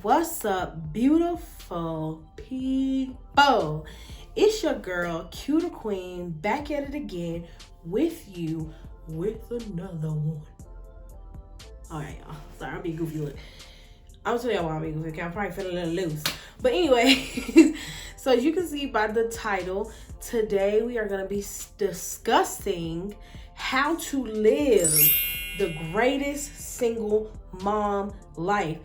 What's up, beautiful people? It's your girl, Cuter Queen, back at it again with you with another one. Alright, y'all. Sorry, I'm being goofy. Look, I'm gonna tell y'all why I'm being goofy. I'm probably feeling a little loose. But anyway, so as you can see by the title, today we are gonna be discussing how to live the greatest single mom life.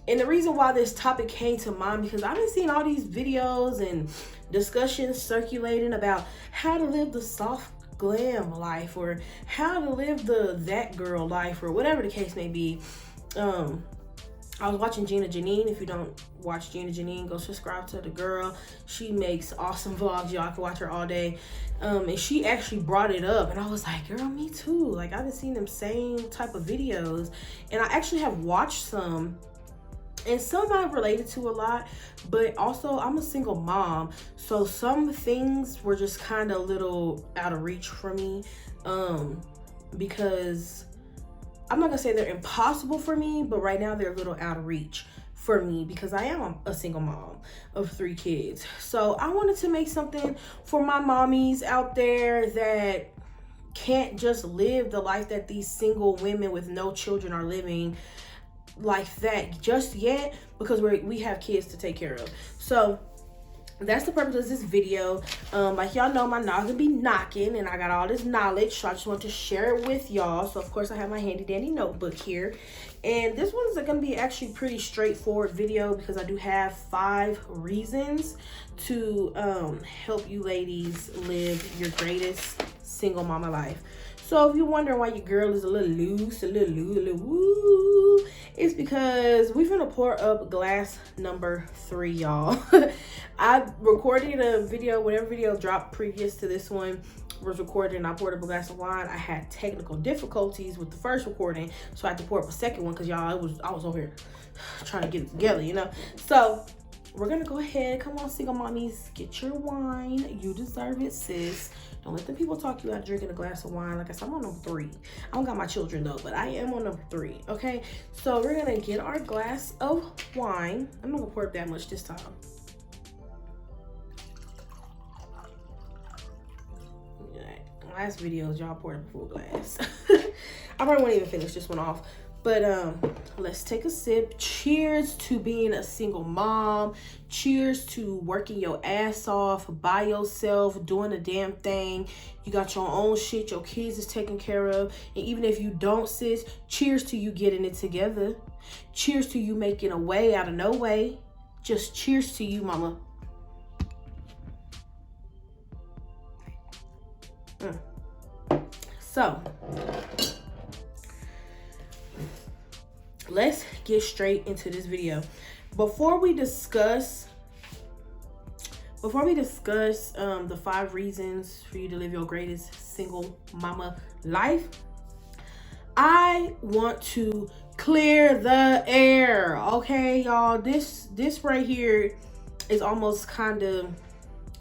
And the reason why this topic came to mind, because I've been seeing all these videos and discussions circulating about how to live the soft glam life, or how to live the that girl life, or whatever the case may be. I was watching Gina Janine. If you don't watch Gina Janine, go subscribe to the girl. She makes awesome vlogs. Y'all can watch her all day. And she actually brought it up, and I was like, girl, me too. Like, I've been seeing them same type of videos, and I actually have watched some. And some I've related to a lot, but also I'm a single mom, so some things were just kind of a little out of reach for me, because I'm not gonna say they're impossible for me, but right now they're a little out of reach for me because I am a single mom of 3 kids. So I wanted to make something for my mommies out there that can't just live the life that these single women with no children are living like that just yet, because we have kids to take care of. So that's the purpose of this video. Like y'all know, my noggin be knocking, and I got all this knowledge, so I just want to share it with y'all. So of course I have my handy dandy notebook here, and this one's gonna be actually pretty straightforward video because I do have 5 reasons to help you ladies live your greatest single mama life. So if you're wondering why your girl is a little loose, a little woo, it's because we're gonna pour up glass number 3, y'all. I recorded a video, whatever video dropped previous to this one was recorded, and I poured up a glass of wine. I had technical difficulties with the first recording, so I had to pour up a second one because y'all, I was over here trying to get it together, you know. So we're gonna go ahead. Come on, single mommies, get your wine. You deserve it, sis. Don't let the people talk you out drinking a glass of wine. Like I said, I'm on number 3. I don't got my children though, but I am on number 3. Okay, so we're gonna get our glass of wine. I'm not gonna pour up that much this time. Last videos, y'all poured up a full glass. I probably won't even finish this one off. But let's take a sip. Cheers to being a single mom. Cheers to working your ass off by yourself, doing the damn thing. You got your own shit, your kids is taken care of. And even if you don't, sis, cheers to you getting it together. Cheers to you making a way out of no way. Just cheers to you, mama. So let's get straight into this video. Before we discuss the 5 reasons for you to live your greatest single mama life, I want to clear the air. Okay, y'all, this right here is almost kind of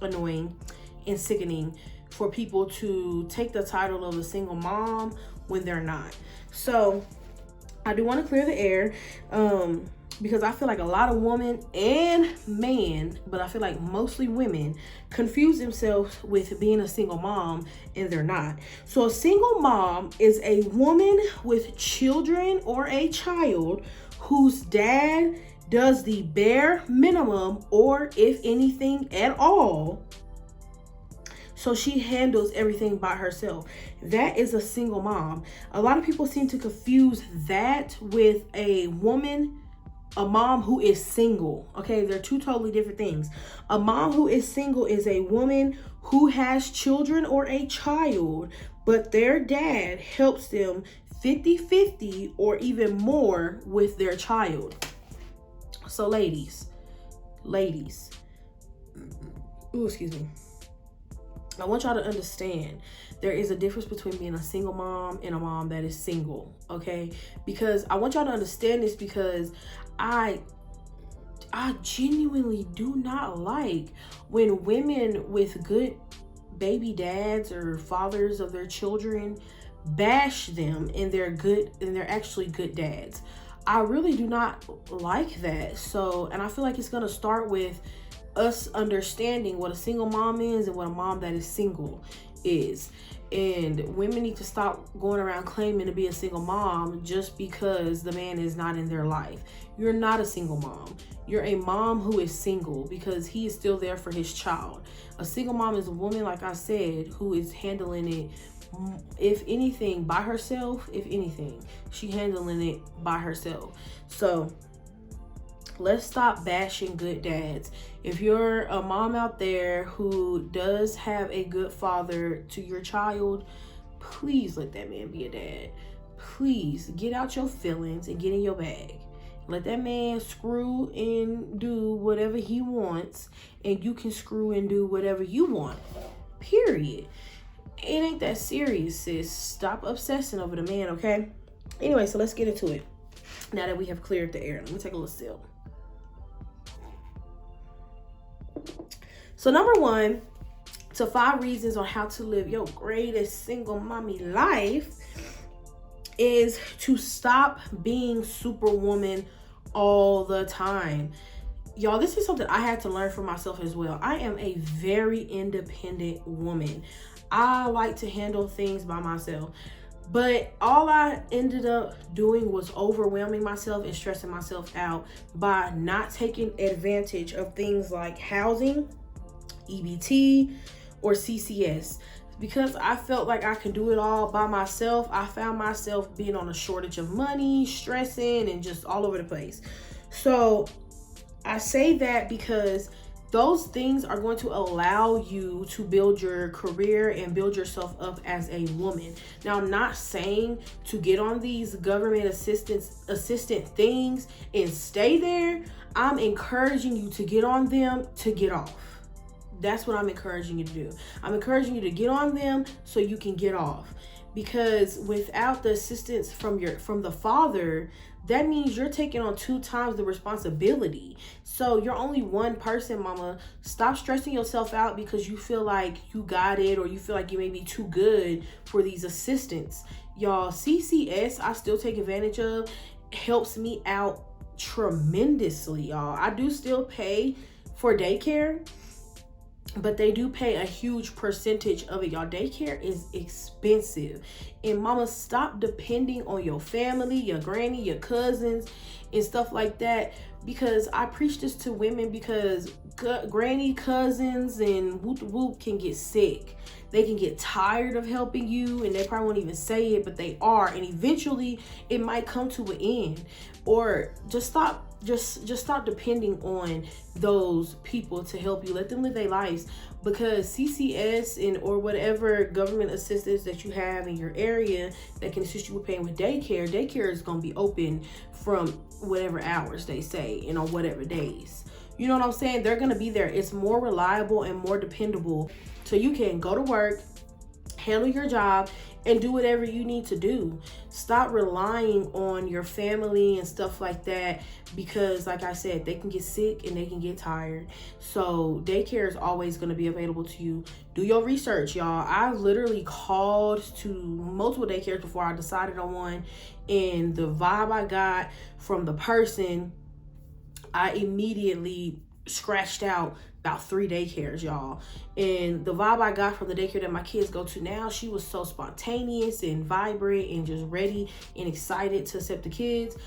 annoying and sickening for people to take the title of a single mom when they're not. So I do want to clear the air, because I feel like a lot of women and men, but I feel like mostly women, confuse themselves with being a single mom and they're not. So a single mom is a woman with children or a child whose dad does the bare minimum, or if anything at all, so she handles everything by herself. That is a single mom. A lot of people seem to confuse that with a mom who is single. Okay, they're 2 totally different things. A mom who is single is a woman who has children or a child, but their dad helps them 50-50 or even more with their child. So ladies, ooh, excuse me. I want y'all to understand there is a difference between being a single mom and a mom that is single, okay? Because I want y'all to understand this, because I genuinely do not like when women with good baby dads or fathers of their children bash them and they're actually good dads. I really do not like that. So, and I feel like it's gonna start with us understanding what a single mom is and what a mom that is single is. And women need to stop going around claiming to be a single mom just because the man is not in their life. You're not a single mom. You're a mom who is single because he is still there for his child. A single mom is a woman, like I said, who is handling it, if anything, by herself. If anything, she handling it by herself. So let's stop bashing good dads. If you're a mom out there who does have a good father to your child, please let that man be a dad. Please get out your feelings and get in your bag. Let that man screw and do whatever he wants, and you can screw and do whatever you want. Period. It ain't that serious, sis. Stop obsessing over the man, okay? Anyway, so let's get into it. Now that we have cleared the air, let me take a little sip. So number 1, to 5 reasons on how to live your greatest single mommy life is to stop being superwoman all the time. Y'all, this is something I had to learn for myself as well. I am a very independent woman. I like to handle things by myself. But all I ended up doing was overwhelming myself and stressing myself out by not taking advantage of things like housing, EBT, or CCS. Because I felt like I could do it all by myself, I found myself being on a shortage of money, stressing, and just all over the place. So I say that because those things are going to allow you to build your career and build yourself up as a woman. Now, I'm not saying to get on these government assistant things and stay there. I'm encouraging you to get on them to get off. That's what I'm encouraging you to do. I'm encouraging you to get on them so you can get off. Because without the assistance from the father, that means you're taking on 2 times the responsibility. So you're only one person, mama. Stop stressing yourself out because you feel like you got it or you feel like you may be too good for these assistants. Y'all, CCS, I still take advantage of. Helps me out tremendously, y'all. I do still pay for daycare, but they do pay a huge percentage of it. Y'all, daycare is expensive. And mama, stop depending on your family, your granny, your cousins, and stuff like that. Because I preach this to women because granny, cousins, and whoop can get sick. They can get tired of helping you, and they probably won't even say it, but they are. And eventually it might come to an end. Or just stop depending on those people to help you. Let them live their lives, because CCS or whatever government assistance that you have in your area that can assist you with paying with daycare is going to be open from whatever hours they say and on whatever days. You know what I'm saying? They're going to be there. It's more reliable and more dependable, so you can go to work, handle your job, and do whatever you need to do. Stop relying on your family and stuff like that, because like I said, they can get sick and they can get tired. So daycare is always going to be available to you. Do your research, y'all. I literally called to multiple daycares before I decided on one, and the vibe I got from the person, I immediately scratched out about 3 daycares, y'all. And the vibe I got from the daycare that my kids go to now, she was so spontaneous and vibrant and just ready and excited to accept the kids.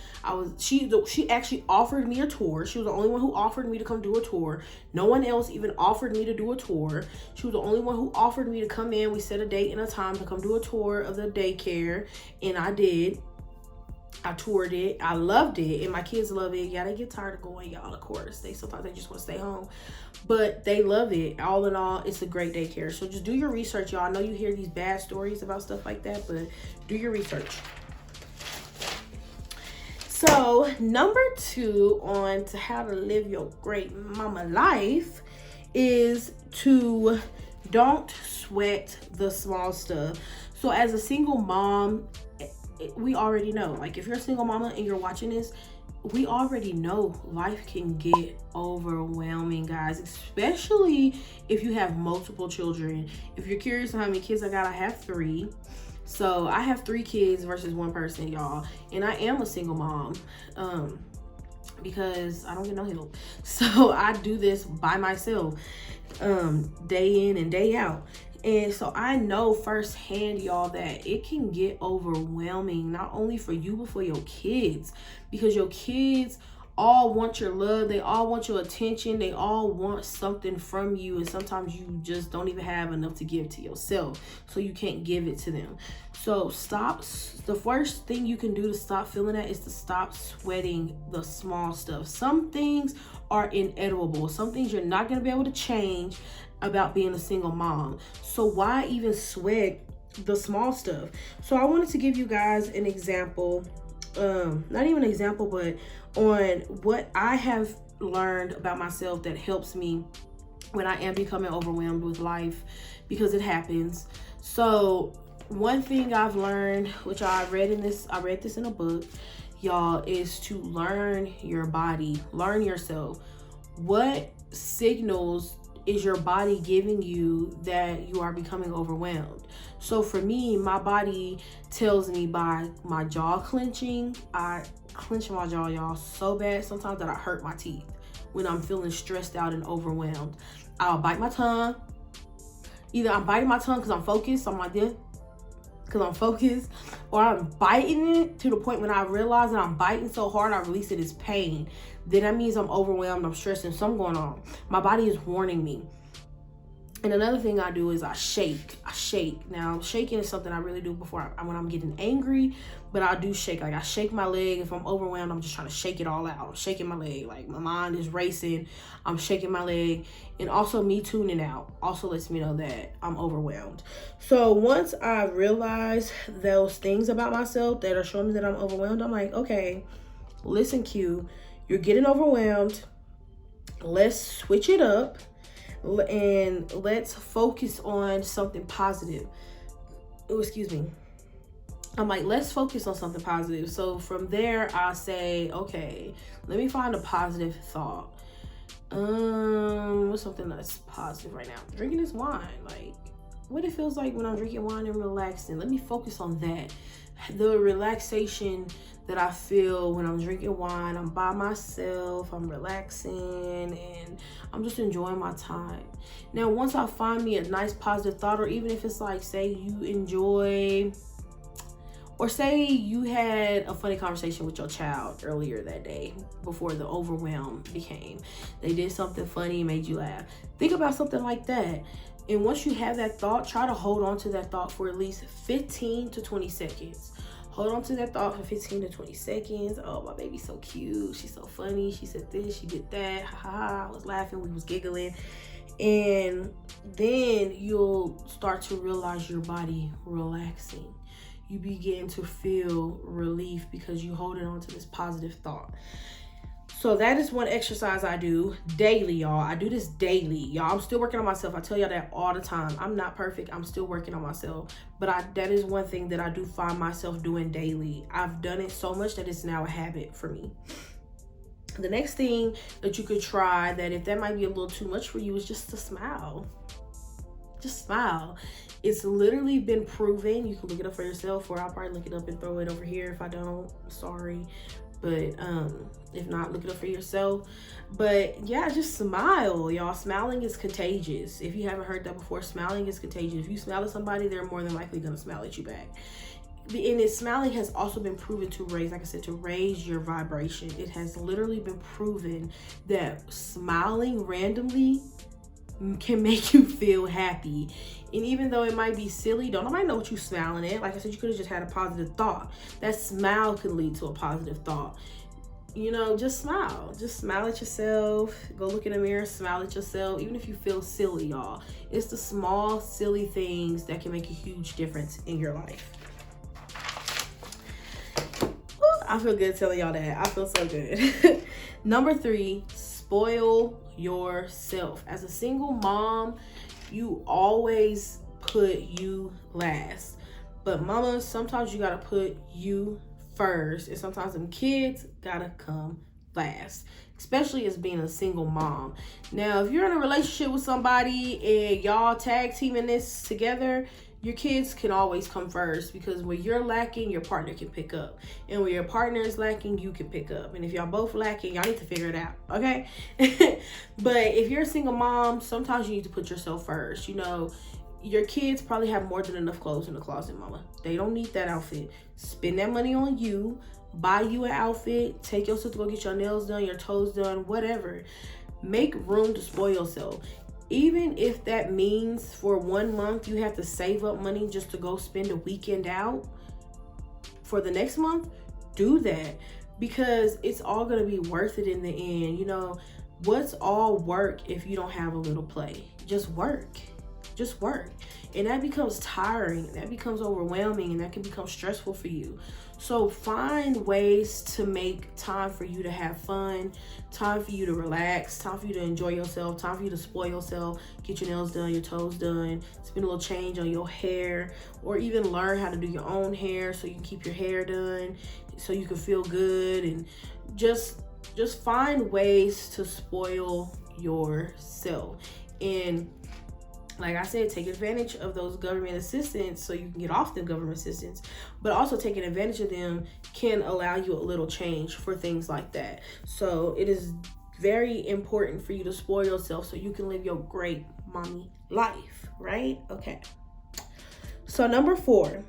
She actually offered me a tour. She was the only one who offered me to come do a tour. No one else even offered me to do a tour. She was the only one who offered me to come in. We set a date and a time to come do a tour of the daycare, and I did. I toured it. I loved it, and my kids love it. Yeah, they get tired of going, y'all, of course. Sometimes they just want to stay home, but they love it. All in all, it's a great daycare. So just do your research, y'all. I know you hear these bad stories about stuff like that, but do your research. So number 2 on to how to live your great mama life is to don't sweat the small stuff. So as a single mom, we already know, like, if you're a single mama and you're watching this, we already know life can get overwhelming, guys, especially if you have multiple children. If you're curious on how many kids I got, I have 3. So I have 3 kids versus 1 person, y'all. And I am a single mom because I don't get no help. So I do this by myself day in and day out. And so I know firsthand, y'all, that it can get overwhelming, not only for you, but for your kids, because your kids all want your love. They all want your attention. They all want something from you. And sometimes you just don't even have enough to give to yourself, so you can't give it to them. So stop. The first thing you can do to stop feeling that is to stop sweating the small stuff. Some things are inedible. Some things you're not going to be able to change about being a single mom. So why even sweat the small stuff? So I wanted to give you guys an example, not even an example, but on what I have learned about myself that helps me when I am becoming overwhelmed with life, because it happens. So one thing I've learned, which I read this in a book, y'all, is to learn your body, learn yourself. What signals is your body giving you that you are becoming overwhelmed? So for me, my body tells me by my jaw clenching. I clench my jaw, y'all, so bad sometimes that I hurt my teeth when I'm feeling stressed out and overwhelmed. I'll bite my tongue. Either I'm biting my tongue because I'm focused, I'm like this, because I'm focused, or I'm biting it to the point when I realize that I'm biting so hard I release it as pain. Then that means I'm overwhelmed, I'm stressed, and something going on. My body is warning me. And another thing I do is I shake. Now, shaking is something I really do before when I'm getting angry, but I do shake. Like, I shake my leg. If I'm overwhelmed, I'm just trying to shake it all out. I'm shaking my leg. Like, my mind is racing. I'm shaking my leg. And also, me tuning out also lets me know that I'm overwhelmed. So once I realize those things about myself that are showing me that I'm overwhelmed, I'm like, okay, listen, Q, you're getting overwhelmed. Let's switch it up. And let's focus on something positive. Oh, excuse me. I'm like, let's focus on something positive. So from there, I say, okay, let me find a positive thought. What's something that's positive right now? Drinking this wine. Like, what it feels like when I'm drinking wine and relaxing. Let me focus on that. The relaxation that I feel when I'm drinking wine. I'm by myself, I'm relaxing, and I'm just enjoying my time. Now, once I find me a nice positive thought, or even if it's like, say you enjoy, or say you had a funny conversation with your child earlier that day before the overwhelm became. They did something funny, made you laugh. Think about something like that. And once you have that thought, try to hold on to that thought for at least 15 to 20 seconds. Hold on to that thought for 15 to 20 seconds. Oh, my baby's so cute. She's so funny. She said this, she did that. Ha ha ha. I was laughing, we was giggling. And then you'll start to realize your body relaxing. You begin to feel relief because you holding on to this positive thought. So that is one exercise I do daily, y'all. I do this daily, y'all. I'm still working on myself. I tell y'all that all the time. I'm not perfect. I'm still working on myself. But that is one thing that I do find myself doing daily. I've done it so much that it's now a habit for me. The next thing that you could try, that if that might be a little too much for you, is just to smile. Just smile. It's literally been proven. You can look it up for yourself, or I'll probably look it up and throw it over here if I don't. Sorry. But if not, look it up for yourself. But yeah, just smile, y'all. Smiling is contagious. If you haven't heard that before, smiling is contagious. If you smile at somebody, they're more than likely gonna smile at you back. And smiling has also been proven to raise, like I said, to raise your vibration. It has literally been proven that smiling randomly can make you feel happy. And even though it might be silly, don't nobody know what you smiling at. Like I said, you could have just had a positive thought. That smile can lead to a positive thought. You know, just smile. Just smile at yourself. Go look in the mirror, smile at yourself. Even if you feel silly, y'all. It's the small, silly things that can make a huge difference in your life. Ooh, I feel good telling y'all that. I feel so good. Number 3, spoil yourself. As a single mom, you always put you last. But mama, sometimes you gotta put you first, and sometimes them kids gotta come last, especially as being a single mom. Now, if you're in a relationship with somebody and y'all tag teaming this together, your kids can always come first, because when you're lacking, your partner can pick up, and when your partner is lacking, you can pick up. And if y'all both lacking, y'all need to figure it out, okay? But if you're a single mom, sometimes you need to put yourself first. You know, your kids probably have more than enough clothes in the closet, mama. They don't need that outfit. Spend that money on you. Buy you an outfit. Take your sister to go get your nails done, your toes done, whatever. Make room to spoil yourself. Even if that means for 1 month you have to save up money just to go spend a weekend out, for the next month, do that, because it's all going to be worth it in the end. You know, what's all work if you don't have a little play? Just work. Just work. And that becomes tiring. That becomes overwhelming, and that can become stressful for you. So find ways to make time for you to have fun, time for you to relax, time for you to enjoy yourself, time for you to spoil yourself, get your nails done, your toes done, spend a little change on your hair, or even learn how to do your own hair so you can keep your hair done, so you can feel good. And just find ways to spoil yourself. And like I said, take advantage of those government assistance so you can get off the government assistance, but also taking advantage of them can allow you a little change for things like that. So it is very important for you to spoil yourself so you can live your great mommy life, right? Okay. So number 4,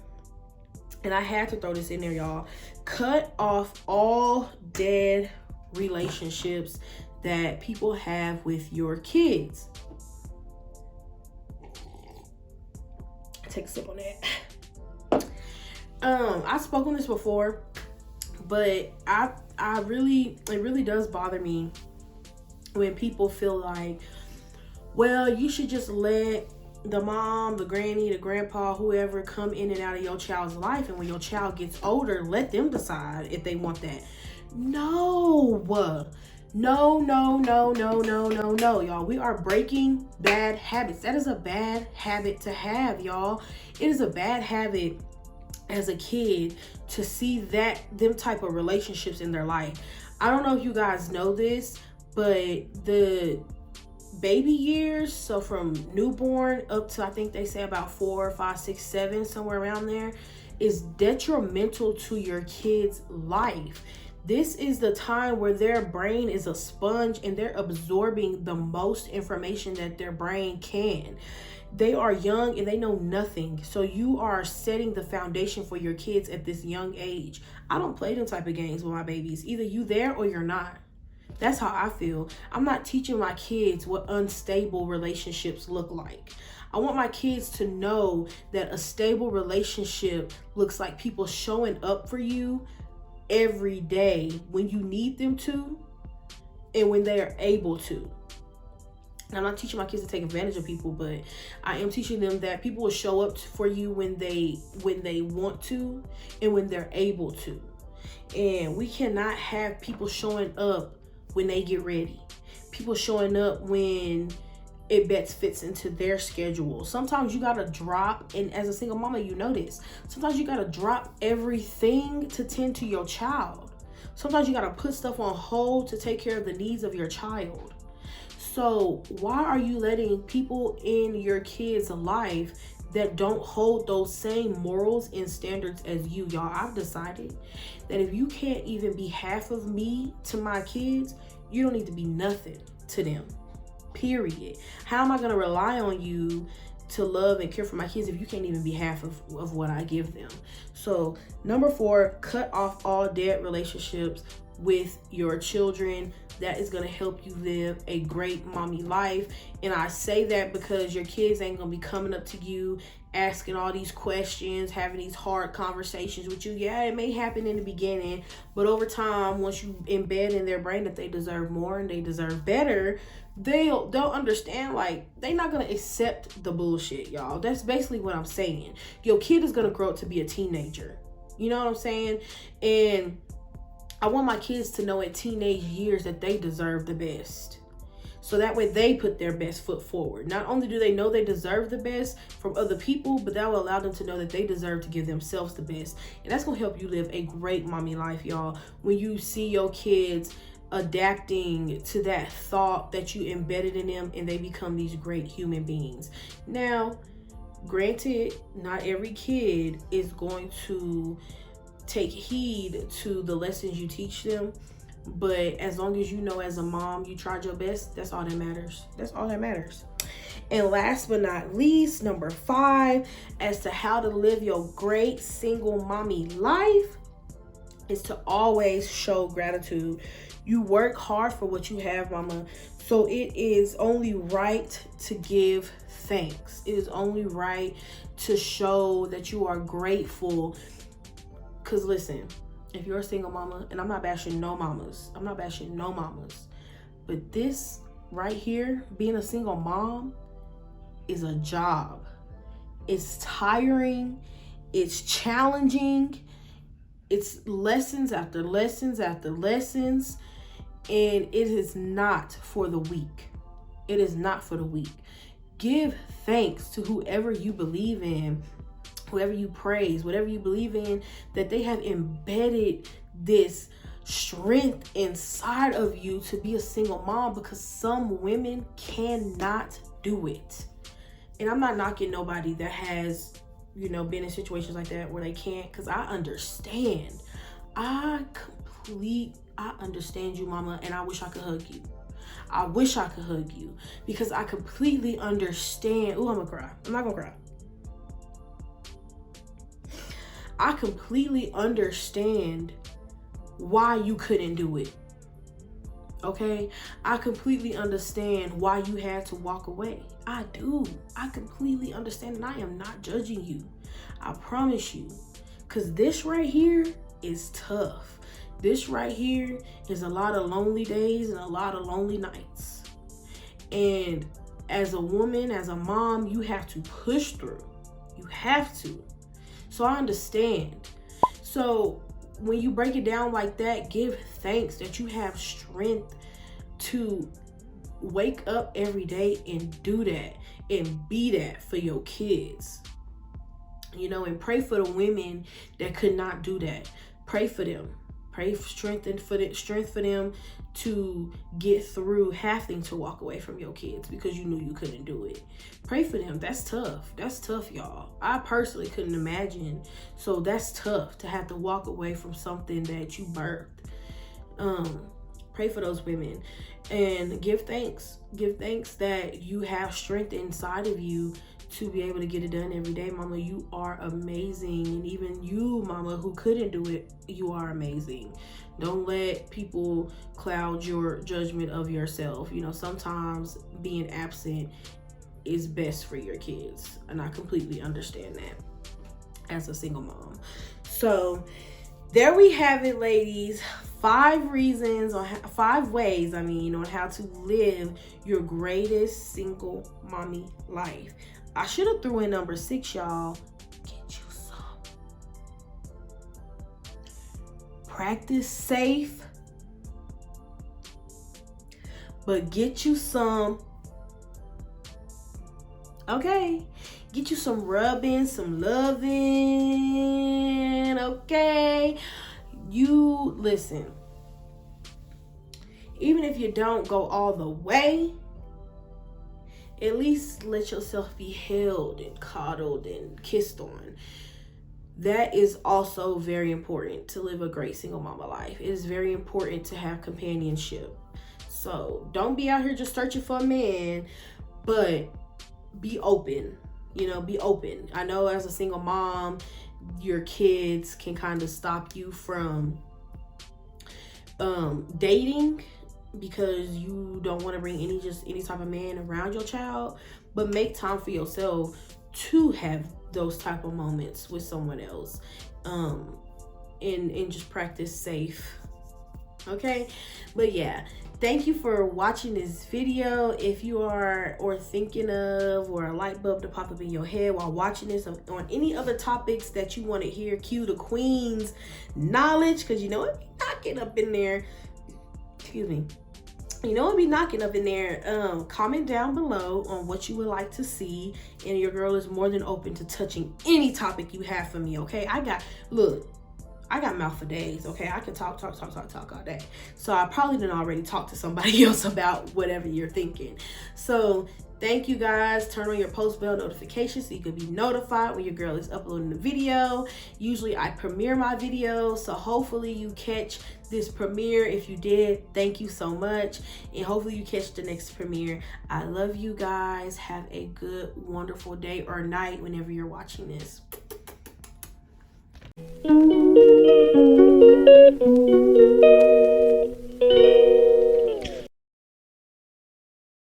and I had to throw this in there, y'all. Cut off all dead relationships that people have with your kids. Take a sip on that. I've spoken this before, but it really does bother me when people feel like, well, you should just let the mom, the granny, the grandpa, whoever come in and out of your child's life, and when your child gets older, let them decide if they want that. No, y'all. We are breaking bad habits. That is a bad habit to have, y'all. It is a bad habit as a kid to see them type of relationships in their life. I don't know if you guys know this, but the baby years, so from newborn up to, I think they say about 4, 5, 6, 7, somewhere around there, is detrimental to your kid's life. This is the time where their brain is a sponge and they're absorbing the most information that their brain can. They are young and they know nothing. So you are setting the foundation for your kids at this young age. I don't play them type of games with my babies. Either you there or you're not. That's how I feel. I'm not teaching my kids what unstable relationships look like. I want my kids to know that a stable relationship looks like people showing up for you every day when you need them to and when they are able to. I'm not teaching my kids to take advantage of people, but I am teaching them that people will show up for you when they want to and when they're able to. And we cannot have people showing up when they get ready. People showing up when it best fits into their schedule. Sometimes you gotta drop, and as a single mama, you know this. Sometimes you gotta drop everything to tend to your child. Sometimes you gotta put stuff on hold to take care of the needs of your child. So why are you letting people in your kid's life that don't hold those same morals and standards as you? Y'all, I've decided that if you can't even be half of me to my kids, you don't need to be nothing to them. Period. How am I going to rely on you to love and care for my kids if you can't even be half of what I give them? So number 4, cut off all dead relationships with your children. That is going to help you live a great mommy life. And I say that because your kids ain't going to be coming up to you asking all these questions, having these hard conversations with you. Yeah, it may happen in the beginning, but over time, once you embed in their brain that they deserve more and they deserve better, they'll understand. Like, they're not going to accept the bullshit, y'all. That's basically what I'm saying. Your kid is going to grow up to be a teenager. You know what I'm saying? And I want my kids to know at teenage years that they deserve the best. So that way they put their best foot forward. Not only do they know they deserve the best from other people, but that will allow them to know that they deserve to give themselves the best. And that's going to help you live a great mommy life, y'all. When you see your kids adapting to that thought that you embedded in them, and they become these great human beings. Now, granted, not every kid is going to take heed to the lessons you teach them, but as long as you know as a mom you tried your best, that's all that matters. That's all that matters. And last but not least, number 5, as to how to live your great single mommy life, is to always show gratitude. You work hard for what you have, mama, so it is only right to give thanks. It is only right to show that you are grateful. Because listen, if you're a single mama, and I'm not bashing no mamas, but this right here, being a single mom, is a job. It's tiring, it's challenging, it's lessons after lessons after lessons, and it is not for the weak. It is not for the weak. Give thanks to whoever you believe in, whoever you praise, whatever you believe in, that they have embedded this strength inside of you to be a single mom, because some women cannot do it. And I'm not knocking nobody that has, been in situations like that where they can't, because I understand. I understand you, mama, and I wish I could hug you. I wish I could hug you, because I completely understand. Ooh, I'm gonna cry. I'm not gonna cry. I completely understand why you couldn't do it. Okay? I completely understand why you had to walk away. I do. I completely understand, and I am not judging you. I promise you. Because this right here is tough. This right here is a lot of lonely days and a lot of lonely nights. And as a woman, as a mom, you have to push through. You have to. So I understand. So when you break it down like that, give thanks that you have strength to wake up every day and do that and be that for your kids. And pray for the women that could not do that. Pray for them. Pray for strength for them to get through having to walk away from your kids because you knew you couldn't do it. Pray for them. That's tough. That's tough, y'all. I personally couldn't imagine. So that's tough to have to walk away from something that you birthed. Pray for those women and give thanks. Give thanks that you have strength inside of you to be able to get it done every day. Mama, you are amazing. And even you, mama, who couldn't do it, you are amazing. Don't let people cloud your judgment of yourself. Sometimes being absent is best for your kids. And I completely understand that as a single mom. So there we have it, ladies. 5 ways, on how to live your greatest single mommy life. I should have threw in number 6, y'all. Get you some. Practice safe, but get you some. Okay. Get you some rubbing, some loving. Okay. You listen. Even if you don't go all the way, at least let yourself be held and coddled and kissed on. That is also very important to live a great single mama life. It is very important to have companionship. So don't be out here just searching for a man, but be open. Be open. I know as a single mom, your kids can kind of stop you from dating, because you don't want to bring any type of man around your child, but make time for yourself to have those type of moments with someone else, and just practice safe. Okay, but yeah, thank you for watching this video. If you are or thinking of, or a light bulb to pop up in your head while watching this, on any other topics that you want to hear, cue the queen's knowledge, because it be knocking up in there. Excuse me. you know, it'll be knocking up in there. Comment down below on what you would like to see, and your girl is more than open to touching any topic you have for me. Okay, I got mouth for days. Okay, I can talk all day. So I probably didn't already talk to somebody else about whatever you're thinking. So thank you guys. Turn on your post bell notifications so you can be notified when your girl is uploading the video. Usually I premiere my videos, so hopefully you catch this premiere. If you did, thank you so much, and hopefully you catch the next premiere. I love you guys. Have a good, wonderful day or night whenever you're watching this.